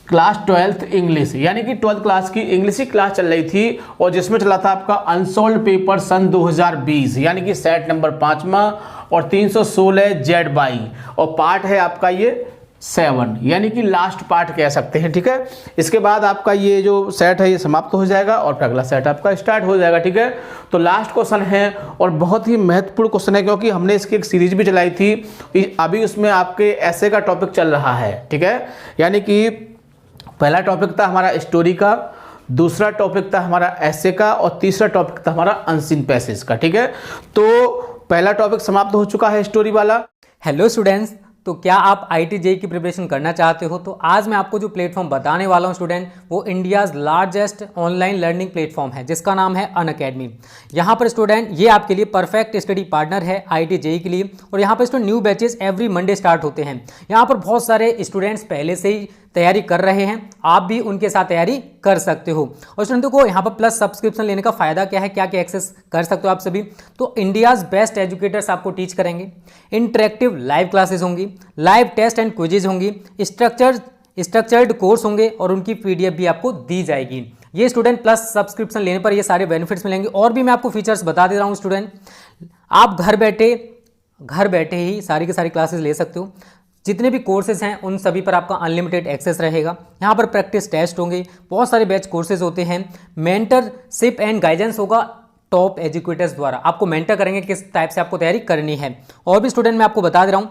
Class 12th English, यानी कि 12th class की इंग्लिश की क्लास चल रही थी और जिसमें चला था आपका अनसोल्ड पेपर सन 2020, यानी कि सेट नंबर 5वां और 316 जेड बाई, और पार्ट है आपका ये 7, यानी कि लास्ट पार्ट कह सकते हैं। ठीक है, इसके बाद आपका ये जो सेट है ये समाप्त हो जाएगा और फिर अगला सेट आपका स्टार्ट हो जाएगा। ठीक है, तो लास्ट क्वेश्चन है और बहुत ही महत्वपूर्ण क्वेश्चन है, क्योंकि हमने इसकी एक सीरीज भी चलाई थी, अभी उसमें आपके ऐसे का टॉपिक चल रहा है। ठीक है, यानी कि पहला टॉपिक था हमारा स्टोरी का, दूसरा टॉपिक था हमारा ऐसे का और तीसरा टॉपिक था हमारा अनसीन पैसेज का। ठीक है, तो पहला टॉपिक समाप्त हो चुका है स्टोरी वाला। हेलो स्टूडेंट्स, तो क्या आप IIT JEE की प्रिपरेशन करना चाहते हो? तो आज मैं आपको जो प्लेटफॉर्म बताने वाला हूं स्टूडेंट, वो India's largest online learning platform है जिसका नाम है अनअकैडमी। यहाँ पर स्टूडेंट ये आपके लिए परफेक्ट स्टडी पार्टनर है IIT JEE के लिए, और यहाँ पर student new batches every Monday start होते हैं। यहाँ पर बहुत सारे स्टूडेंट्स पहले से ही तैयारी कर रहे हैं, आप भी उनके साथ तैयारी कर सकते हो। और स्टूडेंटों को यहाँ पर प्लस सब्सक्रिप्शन लेने का फायदा क्या है, क्या क्या एक्सेस कर सकते हो आप सभी? तो इंडियाज़ बेस्ट एजुकेटर्स आपको टीच करेंगे, इंटरेक्टिव लाइव क्लासेस होंगी, लाइव टेस्ट एंड क्विजेज होंगी, स्ट्रक्चर्ड कोर्स होंगे और उनकी PDF भी आपको दी जाएगी। ये स्टूडेंट प्लस सब्सक्रिप्शन लेने पर ये सारे बेनिफिट्स मिलेंगे। और भी मैं आपको फीचर्स बता दे रहा हूँ स्टूडेंट, आप घर बैठे ही सारी की सारी क्लासेस ले सकते हो। जितने भी कोर्सेज हैं उन सभी पर आपका अनलिमिटेड एक्सेस रहेगा। यहाँ पर प्रैक्टिस टेस्ट होंगे, बहुत सारे बैच कोर्सेज होते हैं, मेंटरशिप एंड गाइडेंस होगा टॉप एजुकेटर्स द्वारा, आपको मेंटर करेंगे किस टाइप से आपको तैयारी करनी है। और भी स्टूडेंट मैं आपको बता दे रहा हूँ,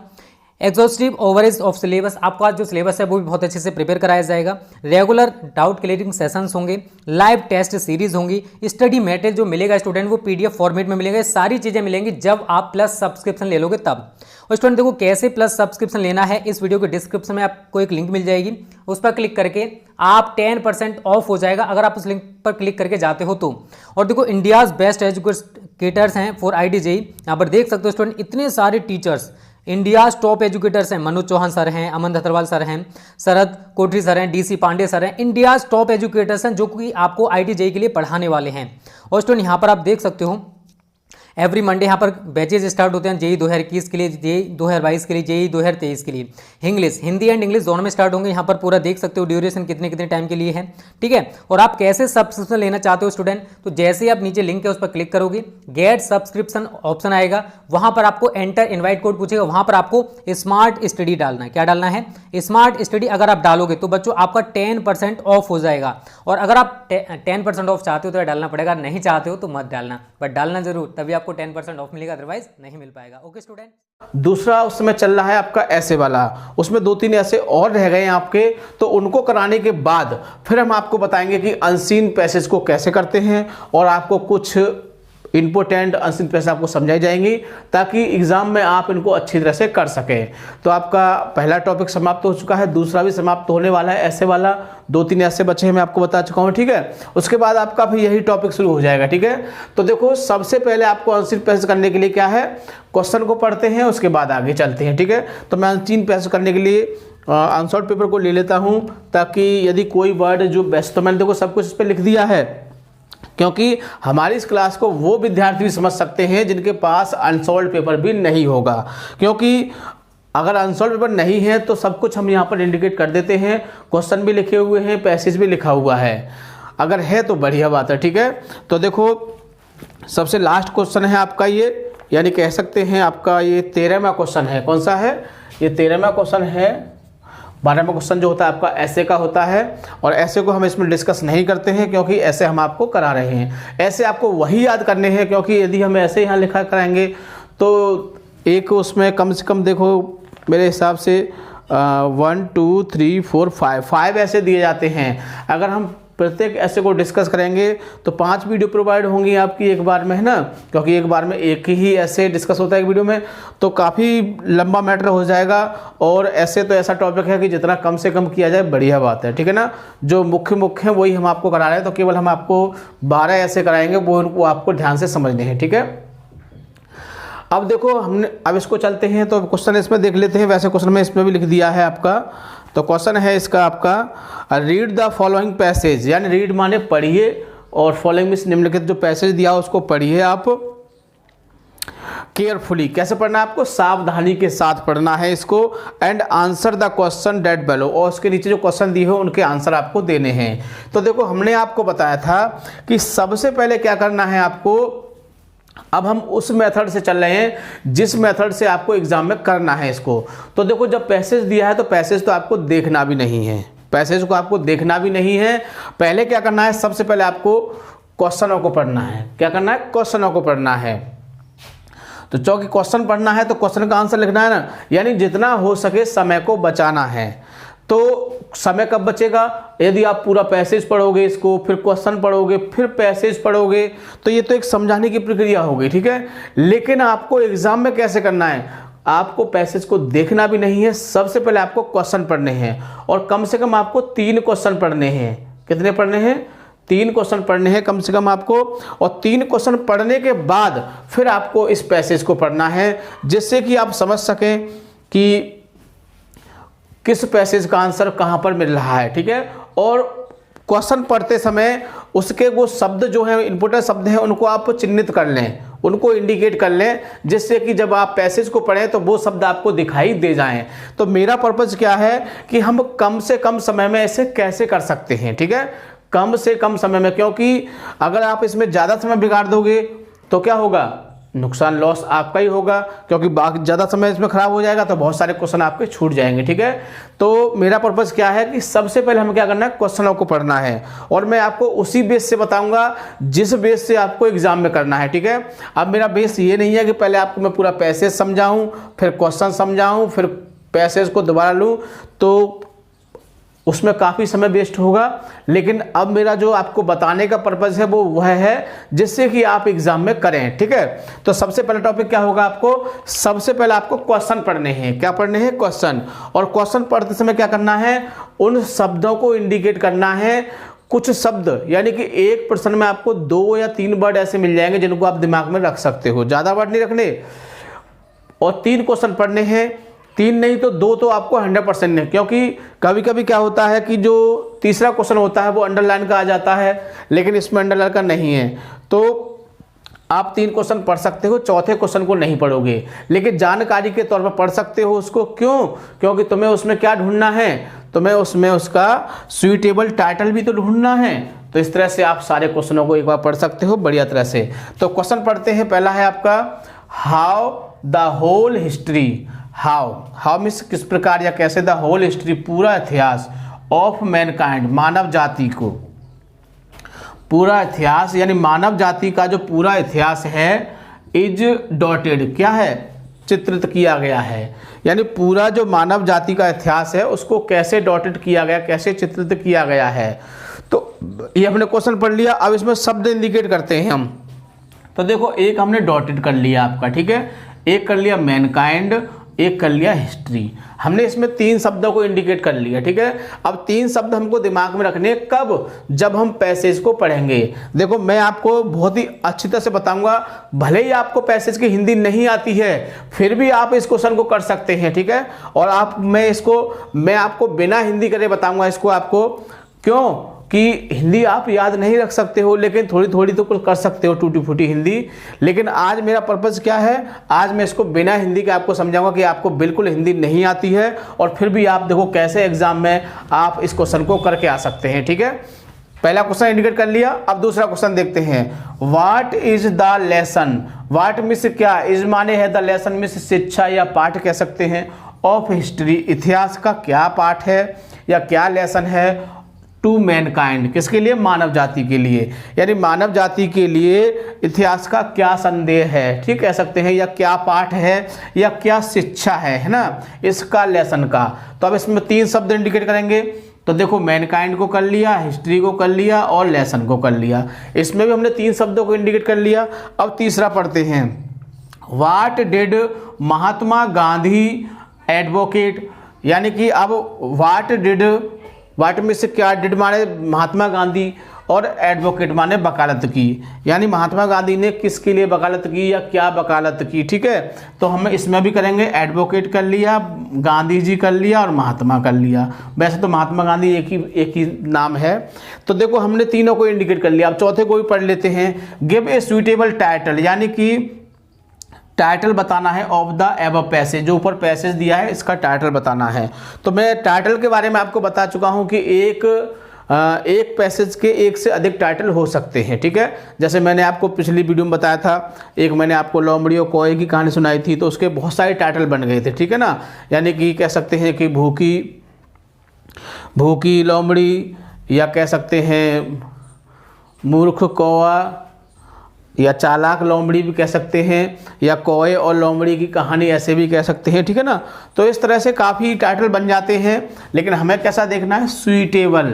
एग्जॉस्टिव ओवरेज ऑफ सिलेबस, आपका जो सिलेबस है वो भी बहुत अच्छे से प्रिपेयर कराया जाएगा। रेगुलर डाउट क्लियरिंग सेशंस होंगे, लाइव टेस्ट सीरीज होंगी, स्टडी मटेरियल जो मिलेगा स्टूडेंट वो PDF फॉर्मेट में मिलेगा। सारी चीज़ें मिलेंगी जब आप प्लस सब्सक्रिप्शन ले लोगे तब। और स्टूडेंट देखो कैसे प्लस सब्सक्रिप्शन लेना है, इस वीडियो के डिस्क्रिप्शन में आपको एक लिंक मिल जाएगी, उस पर क्लिक करके आप 10% ऑफ हो जाएगा अगर आप उस लिंक पर क्लिक करके जाते हो तो। और देखो इंडियाज़ बेस्ट एजुकेटर्स हैं फॉर IIT JEE, यहाँ पर देख सकते हो स्टूडेंट इतने सारे टीचर्स इंडियाज़ टॉप एजुकेटर्स हैं। मनोज चौहान सर हैं, अमन धतरवाल सर हैं, शरद कोठरी सर हैं, DC पांडे सर हैं। इंडियाज़ टॉप एजुकेटर्स हैं जो कि आपको IIT JEE के लिए पढ़ाने वाले हैं। और स्टूडेंट यहाँ पर आप देख सकते हो एवरी मंडे यहाँ पर बैचेज स्टार्ट होते हैं JEE 2021 के लिए, JEE 2022 के लिए, JEE 2023 के लिए। इंग्लिश, हिंदी एंड इंग्लिश दोनों में स्टार्ट होंगे। यहाँ पर पूरा देख सकते हो ड्यूरेशन कितने कितने टाइम के लिए है। ठीक है, और आप कैसे सब्सक्रिप्शन लेना चाहते हो स्टूडेंट, तो जैसे ही आप नीचे लिंक है उस पर क्लिक करोगे, गेट सब्सक्रिप्शन ऑप्शन आएगा, वहाँ पर आपको एंटर इन्वाइट कोड पूछेगा, वहाँ पर आपको स्मार्ट स्टडी डालना है। क्या डालना है? Smart study. अगर आप डालोगे तो बच्चों आपका 10% ऑफ हो जाएगा। और अगर आप 10% ऑफ चाहते हो तो डालना पड़ेगा, नहीं चाहते हो तो मत डालना, बट डालना जरूर, तभी आपको 10% ऑफ मिलेगा, अदरवाइज नहीं मिल पाएगा। ओके स्टूडेंट, दूसरा उस समय चल रहा है आपका ऐसे वाला, उसमें 2-3 ऐसे और रह गए हैं आपके, तो उनको कराने के बाद फिर हम आपको बताएंगे कि अनसीन पैसेज को कैसे करते हैं और आपको कुछ इंपोर्टेंट अनसीन पैसेज आपको समझाई जाएंगी ताकि एग्जाम में आप इनको अच्छी तरह से कर सकें। तो आपका पहला टॉपिक समाप्त हो चुका है, दूसरा भी समाप्त होने वाला है, ऐसे वाला 2-3 ऐसे बचे हैं, मैं आपको बता चुका हूँ। ठीक है, उसके बाद आपका फिर यही टॉपिक शुरू हो जाएगा। ठीक है, तो देखो सबसे पहले आपको अनसीन पैसेज करने के लिए क्या है, क्वेश्चन को पढ़ते हैं, उसके बाद आगे चलते हैं। ठीक है, तो मैं अनसीन पैसेज करने के लिए आंसर्ड पेपर को ले लेता हूँ, ताकि यदि कोई वर्ड जो बेस्ट, तो मैंने देखो सब कुछ इस पर लिख दिया है, क्योंकि हमारी इस क्लास को वो विद्यार्थी भी समझ सकते हैं जिनके पास अनसॉल्व पेपर भी नहीं होगा। क्योंकि अगर अनसॉल्व पेपर नहीं है तो सब कुछ हम यहाँ पर इंडिकेट कर देते हैं, क्वेश्चन भी लिखे हुए हैं, पैसेज भी लिखा हुआ है, अगर है तो बढ़िया बात है। ठीक है, तो देखो सबसे लास्ट क्वेश्चन है आपका ये, यानी कह सकते हैं आपका ये 13वां क्वेश्चन है। कौन सा है ये? 13वां क्वेश्चन है। 12वां क्वेश्चन जो होता है आपका ऐसे का होता है, और ऐसे को हम इसमें डिस्कस नहीं करते हैं क्योंकि ऐसे हम आपको करा रहे हैं। ऐसे आपको वही याद करने हैं, क्योंकि यदि हम ऐसे यहाँ लिखा कराएंगे तो एक उसमें कम से कम देखो मेरे हिसाब से 1 2 3 4 5 ऐसे दिए जाते हैं। अगर हम प्रत्येक ऐसे को डिस्कस करेंगे तो 5 वीडियो प्रोवाइड होंगी आपकी एक बार में, है ना, क्योंकि एक बार में एक ही ऐसे डिस्कस होता है एक वीडियो में, तो काफ़ी लंबा मैटर हो जाएगा। और ऐसे तो ऐसा टॉपिक है कि जितना कम से कम किया जाए बढ़िया बात है। ठीक है ना, जो मुख्य है वही हम आपको करा रहे हैं, तो केवल हम आपको 12 ऐसे कराएंगे, वो आपको ध्यान से समझने हैं। ठीक है, अब देखो हमने, अब इसको चलते हैं तो क्वेश्चन इसमें देख लेते हैं। वैसे क्वेश्चन में इसमें भी लिख दिया है आपका, तो क्वेश्चन है इसका आपका रीड द फॉलोइंग पैसेज, यानी रीड माने पढ़िए, और फॉलोइंग में निम्नलिखित जो पैसेज दिया उसको पढ़िए आप। केयरफुली, कैसे पढ़ना है आपको, सावधानी के साथ पढ़ना है इसको। And answer the question that below, और उसके नीचे जो क्वेश्चन दिए हो उनके आंसर आपको देने हैं। तो देखो हमने आपको बताया था कि सबसे पहले क्या करना है आपको, अब हम उस मेथड से चल रहे हैं जिस मेथड से आपको एग्जाम में करना है इसको। तो देखो जब पैसेज दिया है तो पैसेज तो आपको देखना भी नहीं है, पैसेज को आपको देखना भी नहीं है। पहले क्या करना है, सबसे पहले आपको क्वेश्चनों को पढ़ना है। क्या करना है, क्वेश्चनों को पढ़ना है। तो चूंकि क्वेश्चन पढ़ना है तो क्वेश्चन का आंसर लिखना है ना, यानी जितना हो सके समय को बचाना है। तो समय कब बचेगा, यदि आप पूरा पैसेज पढ़ोगे, इसको फिर क्वेश्चन पढ़ोगे, फिर पैसेज पढ़ोगे, तो ये तो एक समझाने की प्रक्रिया होगी, ठीक है। लेकिन आपको एग्जाम में कैसे करना है, आपको पैसेज को देखना भी नहीं है, सबसे पहले आपको क्वेश्चन पढ़ने हैं, और कम से कम आपको 3 क्वेश्चन पढ़ने हैं। कितने पढ़ने हैं, 3 क्वेश्चन पढ़ने हैं कम से कम आपको। और 3 क्वेश्चन पढ़ने के बाद फिर आपको इस पैसेज को पढ़ना है, जिससे कि आप समझ सकें कि किस पैसेज का आंसर कहाँ पर मिल रहा है, ठीक है। और क्वेश्चन पढ़ते समय उसके वो शब्द जो है, इंपॉर्टेंट शब्द हैं, उनको आप चिन्हित कर लें, उनको इंडिकेट कर लें, जिससे कि जब आप पैसेज को पढ़ें तो वो शब्द आपको दिखाई दे जाएं। तो मेरा पर्पज़ क्या है कि हम कम से कम समय में ऐसे कैसे कर सकते हैं, ठीक है, कम से कम समय में। क्योंकि अगर आप इसमें ज़्यादा समय बिगाड़ दोगे तो क्या होगा, नुकसान, लॉस आपका ही होगा, क्योंकि ज़्यादा समय इसमें खराब हो जाएगा तो बहुत सारे क्वेश्चन आपके छूट जाएंगे, ठीक है। तो मेरा पर्पज़ क्या है कि सबसे पहले हमें क्या करना है, क्वेश्चनों को पढ़ना है, और मैं आपको उसी बेस से बताऊंगा जिस बेस से आपको एग्जाम में करना है, ठीक है। अब मेरा बेस ये नहीं है कि पहले आपको मैं पूरा पैसेज समझाऊं, फिर क्वेश्चन समझाऊं, फिर पैसेज को दोबारा लूँ, तो उसमें काफ़ी समय वेस्ट होगा। लेकिन अब मेरा जो आपको बताने का पर्पज़ है वो वह है जिससे कि आप एग्जाम में करें, ठीक है। तो सबसे पहला टॉपिक क्या होगा, आपको सबसे पहले आपको क्वेश्चन पढ़ने हैं। क्या पढ़ने हैं, क्वेश्चन। और क्वेश्चन पढ़ते समय क्या करना है, उन शब्दों को इंडिकेट करना है। कुछ शब्द, यानी कि एक प्रश्न में आपको 2 या 3 वर्ड ऐसे मिल जाएंगे जिनको आप दिमाग में रख सकते हो, ज़्यादा वर्ड नहीं रखने। और 3 क्वेश्चन पढ़ने हैं, 3 नहीं तो 2 तो आपको 100% है, क्योंकि कभी कभी क्या होता है कि जो तीसरा क्वेश्चन होता है वो अंडरलाइन का आ जाता है, लेकिन इसमें अंडरलाइन का नहीं है। तो आप 3 क्वेश्चन पढ़ सकते हो, चौथे क्वेश्चन को नहीं पढ़ोगे, लेकिन जानकारी के तौर पर पढ़ सकते हो उसको। क्यों, क्योंकि तुम्हें उसमें क्या ढूंढना है, तुम्हें उसमें उसका सुइटेबल टाइटल भी तो ढूंढना है। तो इस तरह से आप सारे क्वेश्चनों को एक बार पढ़ सकते हो बढ़िया तरह से। तो क्वेश्चन पढ़ते हैं। पहला है आपका how the whole history. How means किस प्रकार या कैसे, द होल हिस्ट्री पूरा इतिहास, ऑफ मैनकाइंड मानव जाति को, पूरा इतिहास यानी मानव जाति का जो पूरा इतिहास है, इज डॉटेड, क्या है, चित्रित किया गया है। यानी पूरा जो मानव जाति का इतिहास है उसको कैसे डॉटेड किया गया, कैसे चित्रित किया गया है। तो ये हमने क्वेश्चन पढ़ लिया। अब इसमें शब्द इंडिकेट करते हैं हम। तो देखो एक हमने डॉटेड कर लिया आपका, ठीक है, एक कर लिया मैनकाइंड, एक कर लिया हिस्ट्री। हमने इसमें 3 शब्दों को इंडिकेट कर लिया, ठीक है। अब 3 शब्द हमको दिमाग में रखने, कब, जब हम पैसेज को पढ़ेंगे। देखो मैं आपको बहुत ही अच्छी तरह से बताऊंगा, भले ही आपको पैसेज की हिंदी नहीं आती है फिर भी आप इस क्वेश्चन को कर सकते हैं, ठीक है। और मैं आपको बिना हिंदी करे बताऊंगा इसको आपको। क्यों कि हिंदी आप याद नहीं रख सकते हो, लेकिन थोड़ी थोड़ी तो कुछ कर सकते हो, टूटी फूटी हिंदी। लेकिन आज मेरा पर्पज़ क्या है, आज मैं इसको बिना हिंदी के आपको समझाऊंगा कि आपको बिल्कुल हिंदी नहीं आती है और फिर भी आप देखो कैसे एग्जाम में आप इस क्वेश्चन को करके आ सकते हैं, ठीक है। पहला क्वेश्चन इंडिकेट कर लिया। अब दूसरा क्वेश्चन देखते हैं। What is the lesson. What means क्या, इज माने है, द लेसन मीन्स शिक्षा या पाठ कह सकते हैं, ऑफ हिस्ट्री इतिहास का क्या पाठ है या क्या लेसन है, टू मैनकाइंड किसके लिए, मानव जाति के लिए, यानी मानव जाति के लिए इतिहास का क्या संदेह है, ठीक कह सकते हैं, या क्या पाठ है या क्या शिक्षा है ना, इसका लेसन का। तो अब इसमें 3 शब्द इंडिकेट करेंगे। तो देखो मैनकाइंड को कर लिया, हिस्ट्री को कर लिया और लेसन को कर लिया। इसमें भी हमने 3 शब्दों को इंडिकेट कर लिया। अब तीसरा पढ़ते हैं। What did Mahatma Gandhi advocate, यानी कि अब व्हाट में से क्या, डिड माने महात्मा गांधी और एडवोकेट माने वकालत की, यानी महात्मा गांधी ने किसके लिए वकालत की या क्या वकालत की, ठीक है। तो हम इसमें भी करेंगे, एडवोकेट कर लिया, गांधी जी कर लिया और महात्मा कर लिया। वैसे तो महात्मा गांधी एक ही नाम है। तो देखो हमने तीनों को इंडिकेट कर लिया। अब चौथे को भी पढ़ लेते हैं। गिव ए सुइटेबल टाइटल, यानी कि टाइटल बताना है ऑफ द एबव पैसेज, जो ऊपर पैसेज दिया है इसका टाइटल बताना है। तो मैं टाइटल के बारे में आपको बता चुका हूं कि एक पैसेज के एक से अधिक टाइटल हो सकते हैं, ठीक है। जैसे मैंने आपको पिछली वीडियो में बताया था, एक मैंने आपको लोमड़ी और कौए की कहानी सुनाई थी, तो उसके बहुत सारे टाइटल बन गए थे, ठीक है ना। यानी कि कह सकते हैं कि भूखी लोमड़ी, या कह सकते हैं मूर्ख कौआ, या चालाक लोमड़ी भी कह सकते हैं, या कौए और लोमड़ी की कहानी ऐसे भी कह सकते हैं, ठीक है ना। तो इस तरह से काफ़ी टाइटल बन जाते हैं, लेकिन हमें कैसा देखना है, सुइटेबल,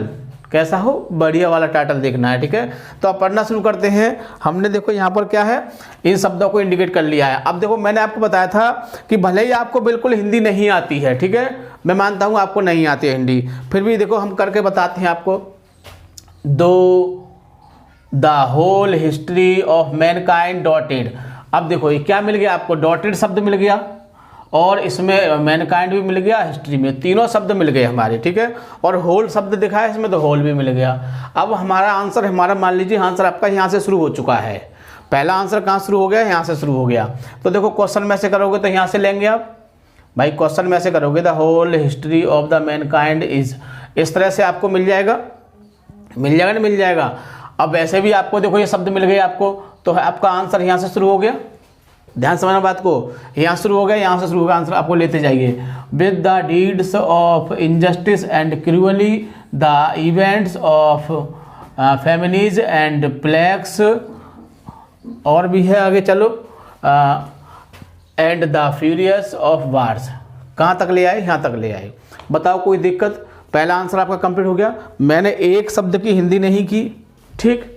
कैसा हो, बढ़िया वाला टाइटल देखना है, ठीक है। तो अब पढ़ना शुरू करते हैं। हमने देखो यहाँ पर क्या है, इन शब्दों को इंडिकेट कर लिया है। अब देखो मैंने आपको बताया था कि भले ही आपको बिल्कुल हिंदी नहीं आती है, ठीक है, मैं मानता हूँ आपको नहीं आती है हिंदी, फिर भी देखो हम करके बताते हैं आपको। The whole history of mankind dotted. अब देखो ये क्या मिल गया आपको, डॉटेड शब्द मिल गया और इसमें मैनकाइंड भी मिल गया, हिस्ट्री में तीनों शब्द मिल गए हमारे, ठीक है। और होल शब्द दिखा है इसमें, तो होल भी मिल गया। अब हमारा आंसर, हमारा मान लीजिए आंसर आपका यहाँ से शुरू हो चुका है। पहला आंसर कहाँ शुरू हो गया, यहाँ से शुरू हो गया। तो देखो क्वेश्चन में से करोगे तो यहाँ से लेंगे आप भाई, क्वेश्चन में से करोगे the whole history of the mankind is, इस तरह से आपको मिल जाएगा, मिल जाएगा ना, मिल जाएगा। अब वैसे भी आपको देखो ये शब्द मिल गए आपको, तो आपका आंसर यहाँ से शुरू हो गया। ध्यान समझना बात को, यहाँ शुरू हो गया, यहाँ से शुरू होगा, आंसर आपको लेते जाइए। With the deeds of injustice and cruelly, the events of famines and plagues, और भी है आगे चलो, and the furies of wars. कहाँ तक ले आए, यहाँ तक ले आए। बताओ कोई दिक्कत। पहला आंसर आपका कंप्लीट हो गया। मैंने एक शब्द की हिंदी नहीं की, ठीक।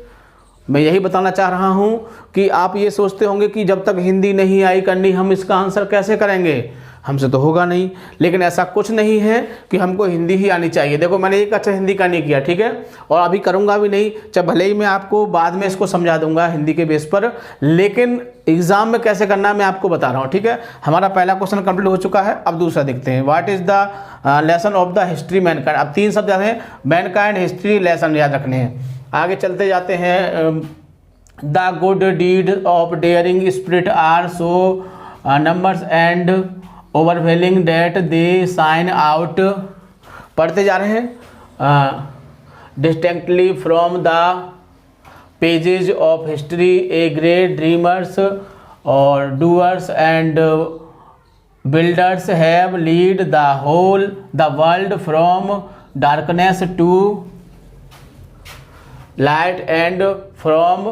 मैं यही बताना चाह रहा हूं कि आप ये सोचते होंगे कि जब तक हिंदी नहीं आई करनी हम इसका आंसर कैसे करेंगे, हमसे तो होगा नहीं। लेकिन ऐसा कुछ नहीं है कि हमको हिंदी ही आनी चाहिए। देखो मैंने एक अच्छा हिंदी का नहीं किया, ठीक है, और अभी करूंगा भी नहीं, चाहे भले ही मैं आपको बाद में इसको समझा दूंगा हिंदी के बेस पर, लेकिन एग्जाम में कैसे करना है मैं आपको बता रहा हूँ, ठीक है। हमारा पहला क्वेश्चन कंप्लीट हो चुका है। अब दूसरा देखते हैं। What is the lesson of the history Mankind. अब तीन शब्द हैं, मैनकाइंड, हिस्ट्री, लेसन, याद रखने हैं। आगे चलते जाते हैं। The good deeds of daring spirit are so numbers and overwhelming that they sign out. पढ़ते जा रहे हैं। Distinctly from the pages of history a great dreamers और doers and builders have lead the world from darkness to light and from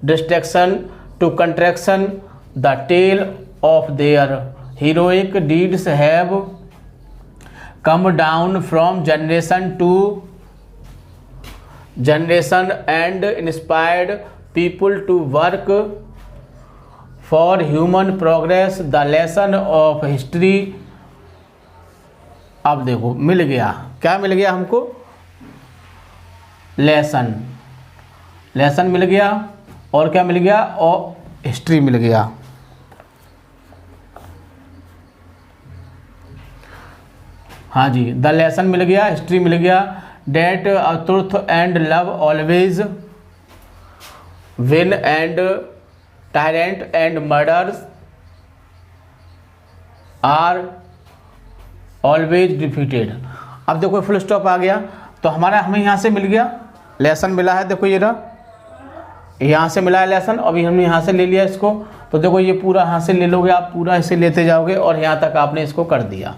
destruction to contraction. The tale of their heroic deeds have come down from generation to generation and inspired people to work for human progress. The lesson of history। अब देखो मिल गया, क्या मिल गया हमको, lesson, lesson मिल गया, और क्या मिल गया, और हिस्ट्री मिल गया। हाँ जी, द लेसन मिल गया, हिस्ट्री मिल गया। That truth and love always win and tyrant and murders are always defeated. अब देखो फुल स्टॉप आ गया, तो हमें यहाँ से मिल गया, लेसन मिला है। देखो ये रहा, यहाँ से मिला है लेसन, अभी हमने यहाँ से ले लिया इसको। तो देखो ये पूरा यहाँ से ले लोगे आप, पूरा इसे लेते जाओगे और यहाँ तक आपने इसको कर दिया।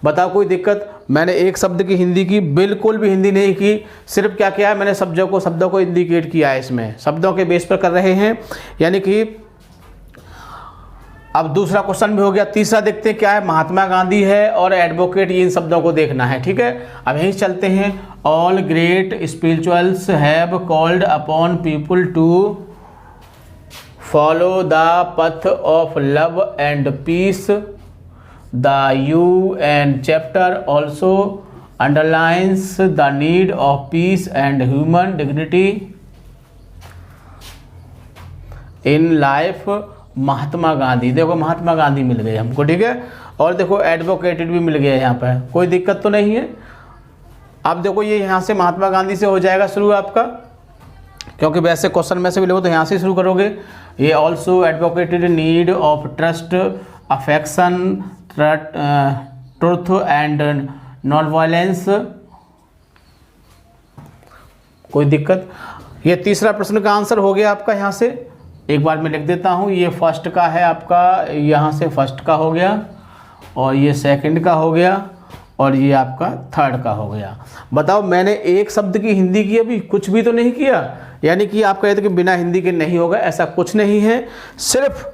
बताओ कोई दिक्कत। मैंने एक शब्द की हिंदी की, बिल्कुल भी हिंदी नहीं की, सिर्फ क्या किया है, मैंने शब्दों को इंडिकेट किया है, इसमें शब्दों के बेस पर कर रहे हैं। यानी कि अब दूसरा क्वेश्चन भी हो गया। तीसरा देखते हैं क्या है, महात्मा गांधी है और एडवोकेट, इन शब्दों को देखना है, ठीक है। अब यहीं चलते हैं। All great spirituals have called upon people to follow the path of love and peace. The UN chapter also underlines the need of peace and human dignity in life. Mahatma Gandhi, देखो महात्मा गांधी मिल गए हमको, ठीक है। और देखो एडवोकेटेड भी मिल गया यहाँ पर, कोई दिक्कत तो नहीं है। अब देखो ये यहाँ से महात्मा गांधी से हो जाएगा शुरू आपका, क्योंकि वैसे क्वेश्चन में से भी लोगे तो यहाँ से शुरू करोगे। ये also advocated need of trust, affection, truth and non violence. कोई दिक्कत? ये तीसरा प्रश्न का आंसर हो गया आपका। यहाँ से एक बार मैं लिख देता हूँ, ये फर्स्ट का है आपका, यहाँ से फर्स्ट का हो गया, और ये सेकंड का हो गया, और ये आपका थर्ड का हो गया। बताओ, मैंने एक शब्द की हिंदी की अभी कुछ भी तो नहीं किया, यानी कि आप कहते कि बिना हिंदी के नहीं होगा, ऐसा कुछ नहीं है। सिर्फ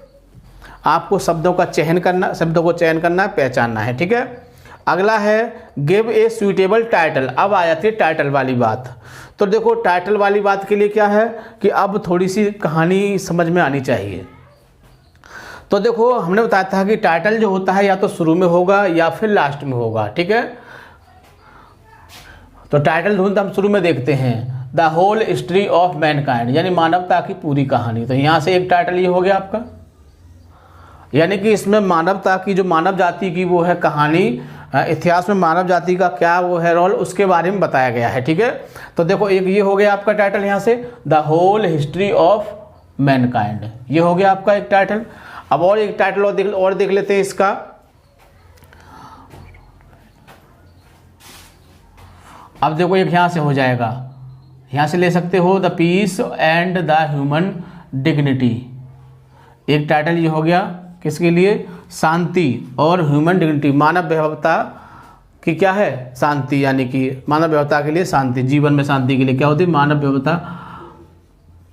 आपको शब्दों का चयन करना, शब्दों को चयन करना है, पहचानना है, ठीक है। अगला है गिव ए सुइटेबल टाइटल। अब आ जाती है टाइटल वाली बात। तो देखो, टाइटल वाली बात के लिए क्या है कि अब थोड़ी सी कहानी समझ में आनी चाहिए। तो देखो, हमने बताया था कि टाइटल जो होता है या तो शुरू में होगा या फिर लास्ट में होगा, ठीक है। तो टाइटल ढूंढते हम शुरू में देखते हैं, the whole history of mankind, यानी मानवता की पूरी कहानी। तो यहाँ से एक टाइटल ये हो गया आपका, यानी कि इसमें मानवता की, जो मानव जाति की वो है कहानी, इतिहास में मानव जाति का क्या वो है रोल, उसके बारे में बताया गया है, ठीक है। तो देखो, एक ये हो गया आपका टाइटल, यहाँ से the whole history of mankind, ये हो गया आपका एक टाइटल। अब और एक टाइटल और देख लेते हैं इसका। अब देखो, एक यहाँ से हो जाएगा, यहाँ से ले सकते हो the peace and the human dignity. एक टाइटल ये हो गया किसके लिए? शांति और ह्यूमन डिग्निटी, मानव व्यवहारता की क्या है? शांति, यानी कि मानव व्यवहारता के लिए शांति, जीवन में शांति के लिए क्या होती है? मानव व्यवहारता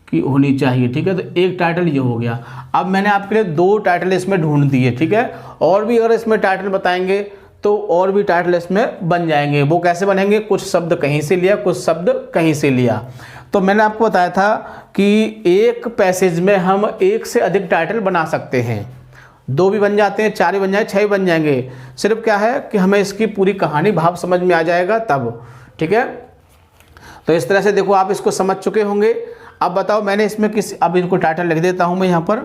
की होनी चाहिए, ठीक है। तो एक टाइटल ये हो गया। अब मैंने आपके लिए 2 टाइटल इसमें ढूंढ दिए, ठीक है। और भी अगर इसमें टाइटल बताएंगे तो और भी टाइटल इसमें बन जाएंगे। वो कैसे बनेंगे? कुछ शब्द कहीं से लिया, कुछ शब्द कहीं से लिया। तो मैंने आपको बताया था कि एक पैसेज में हम 1 से अधिक टाइटल बना सकते हैं। 2 भी बन जाते हैं, 4 भी बन जाए, 6 भी बन जाएंगे। सिर्फ क्या है कि हमें इसकी पूरी कहानी भाव समझ में आ जाएगा तब, ठीक है। तो इस तरह से देखो, आप इसको समझ चुके होंगे। अब बताओ, मैंने इसमें अब इनको टाइटल लिख देता हूं मैं यहां पर।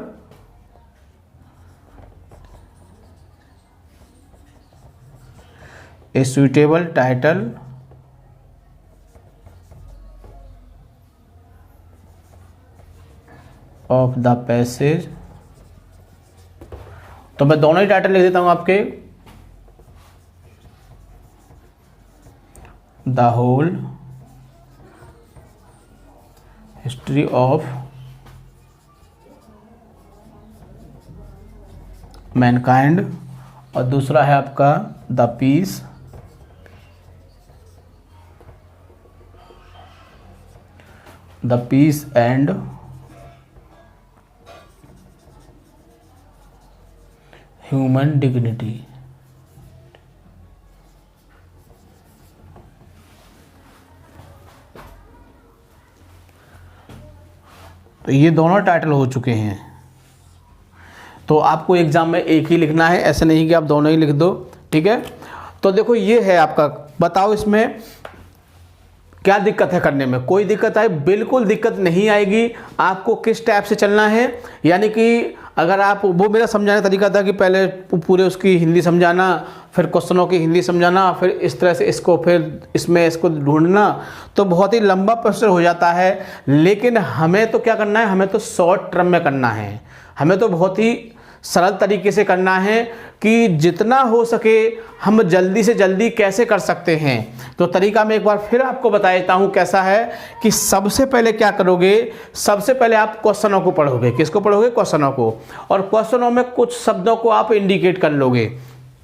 A suitable title of the passage. तो मैं दोनों ही टाइटल लिख देता हूं आपके, the whole history of mankind, और दूसरा है आपका the peace and human dignity. तो ये दोनों टाइटल हो चुके हैं। तो आपको एग्जाम में एक ही लिखना है, ऐसे नहीं कि आप दोनों ही लिख दो, ठीक है। तो देखो, ये है आपका। बताओ, इसमें क्या दिक्कत है करने में? कोई दिक्कत आए? बिल्कुल दिक्कत नहीं आएगी। आपको किस टाइप से चलना है, यानी कि अगर आप, वो मेरा समझाने का तरीका था कि पहले पूरे उसकी हिंदी समझाना, फिर क्वेश्चनों की हिंदी समझाना, फिर इस तरह से इसको, फिर इसमें इसको ढूंढना, तो बहुत ही लंबा प्रोसेस हो जाता है। लेकिन हमें तो क्या करना है? हमें तो शॉर्ट टर्म में करना है। हमें तो बहुत ही सरल तरीके से करना है कि जितना हो सके हम जल्दी से जल्दी कैसे कर सकते हैं। तो तरीका मैं एक बार फिर आपको बता देता हूँ कैसा है कि सबसे पहले क्या करोगे? सबसे पहले आप क्वेश्चनों को पढ़ोगे। किसको पढ़ोगे? क्वेश्चनों को। और क्वेश्चनों में कुछ शब्दों को आप इंडिकेट कर लोगे,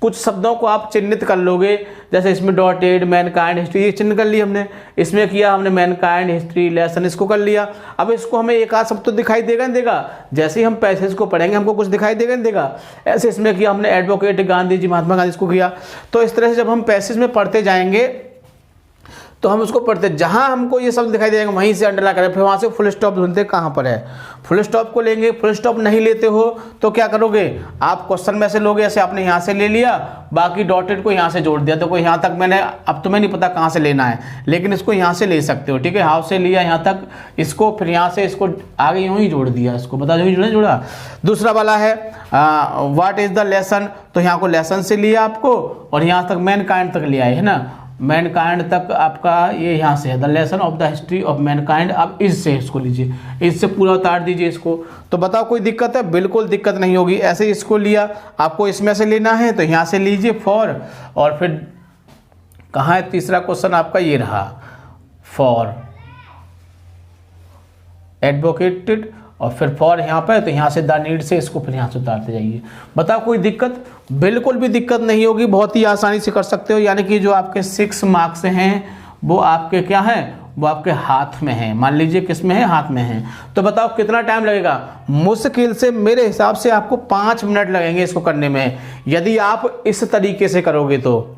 कुछ शब्दों को आप चिन्हित कर लोगे। जैसे इसमें डॉटेड, मैनकाइंड, हिस्ट्री, ये चिन्ह कर ली हमने। इसमें किया हमने मैनकाइंड, हिस्ट्री, लेसन, इसको कर लिया। अब इसको हमें एक आध शब्द तो दिखाई देगा, देगा। जैसे ही हम पैसेज को पढ़ेंगे हमको कुछ दिखाई देगा, देगा। ऐसे इसमें किया हमने एडवोकेट, गांधी जी, महात्मा गांधी, इसको किया। तो इस तरह से जब हम पैसेज में पढ़ते जाएंगे तो हम उसको पढ़ते, जहां हमको ये शब्द दिखाई देगा वहीं से अंडरलाइन करें, फिर वहां से फुल स्टॉप ढूंढते कहां पर है। फुल स्टॉप को लेंगे। फुल स्टॉप नहीं लेते हो तो क्या करोगे? आप क्वेश्चन में से लोगे, ऐसे आपने यहां से ले लिया, बाकी डॉटेड को यहां से जोड़ दिया। तो कोई यहां तक मैंने, अब तुम्हें नहीं पता कहां से लेना है, लेकिन इसको यहां से ले सकते हो, ठीक है। हाउ से लिया यहां तक, इसको फिर यहां से इसको आगे यूं ही जोड़ दिया, इसको बता दो जोड़ा। दूसरा वाला है व्हाट इज द लेसन, तो यहाँ को लेसन से लिया आपको, और यहाँ तक मैनकाइंड तक लिया है ना। मैनकाइंड तक आपका ये यहाँ से है, the lesson of the history of Mankind. अब इससे इसको लीजिए, इससे पूरा उतार दीजिए इसको। तो बताओ कोई दिक्कत है? बिल्कुल दिक्कत नहीं होगी। ऐसे इसको लिया, आपको इसमें से लेना है तो यहाँ से लीजिए फॉर, और फिर कहाँ है तीसरा क्वेश्चन आपका, ये रहा फॉर एडवोकेटेड, और फिर फॉर यहाँ पे, तो यहाँ से द नीड से इसको फिर यहाँ से उतारते जाइए। बताओ कोई दिक्कत? बिल्कुल भी दिक्कत नहीं होगी, बहुत ही आसानी से कर सकते हो। यानी कि जो आपके 6 मार्क्स हैं वो आपके क्या हैं, वो आपके हाथ में हैं। मान लीजिए किस में है, हाथ में है। तो बताओ कितना टाइम लगेगा? मुश्किल से मेरे हिसाब से आपको 5 मिनट लगेंगे इसको करने में, यदि आप इस तरीके से करोगे तो।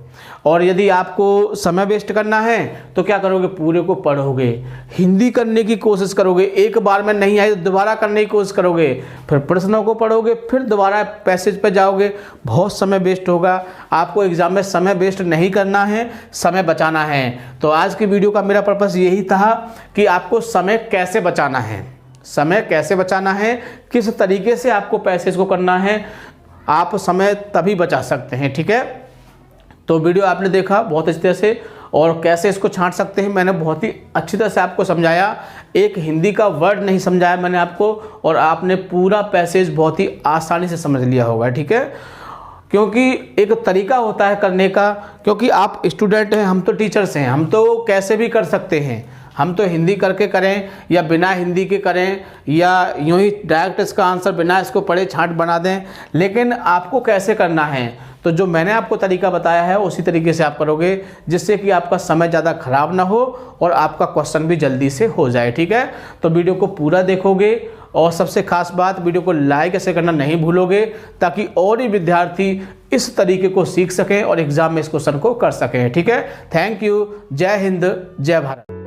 और यदि आपको समय वेस्ट करना है तो क्या करोगे, पूरे को पढ़ोगे, हिंदी करने की कोशिश करोगे, एक बार में नहीं आई तो दोबारा करने की कोशिश करोगे, फिर प्रश्नों को पढ़ोगे, फिर दोबारा पैसेज पे जाओगे, बहुत समय वेस्ट होगा। आपको एग्जाम में समय वेस्ट नहीं करना है, समय बचाना है। तो आज की वीडियो का मेरा पर्पस यही था कि आपको समय कैसे बचाना है, समय कैसे बचाना है, किस तरीके से आपको पैसेज को करना है, आप समय तभी बचा सकते हैं। ठीक है, तो वीडियो आपने देखा बहुत अच्छी तरह से, और कैसे इसको छांट सकते हैं मैंने बहुत ही अच्छी तरह से आपको समझाया। एक हिंदी का वर्ड नहीं समझाया मैंने आपको, और आपने पूरा पैसेज बहुत ही आसानी से समझ लिया होगा। ठीक है, क्योंकि एक तरीका होता है करने का, क्योंकि आप स्टूडेंट हैं, हम तो टीचर्स हैं, हम तो कैसे भी कर सकते हैं। हम तो हिंदी करके करें या बिना हिंदी के करें, या यूं ही डायरेक्ट इसका आंसर बिना इसको पढ़े छांट बना दें, लेकिन आपको कैसे करना है तो जो मैंने आपको तरीका बताया है उसी तरीके से आप करोगे, जिससे कि आपका समय ज़्यादा खराब ना हो और आपका क्वेश्चन भी जल्दी से हो जाए। ठीक है, तो वीडियो को पूरा देखोगे, और सबसे खास बात, वीडियो को लाइक ऐसे करना नहीं भूलोगे, ताकि और ही विद्यार्थी इस तरीके को सीख सकें और एग्जाम में इस क्वेश्चन को कर सकें। ठीक है, थैंक यू, जय हिंद, जय भारत।